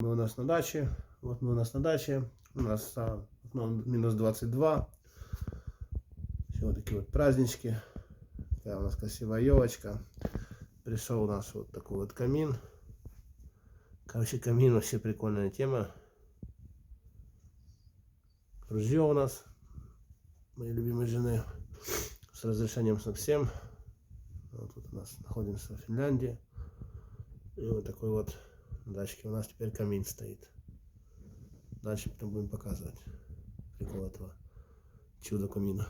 Мы у нас на даче. Вот мы у нас на даче. У нас минус 22. Все вот такие вот празднички. Такая у нас красивая елочка. Пришел у нас вот такой вот камин. Короче, камин вообще прикольная тема. Ружье у нас моей любимой жены с разрешением совсем. Вот тут у нас находимся в Финляндии. И вот такой вот на дачке у нас теперь камин стоит. Дальше потом будем показывать прикол этого чудо камина.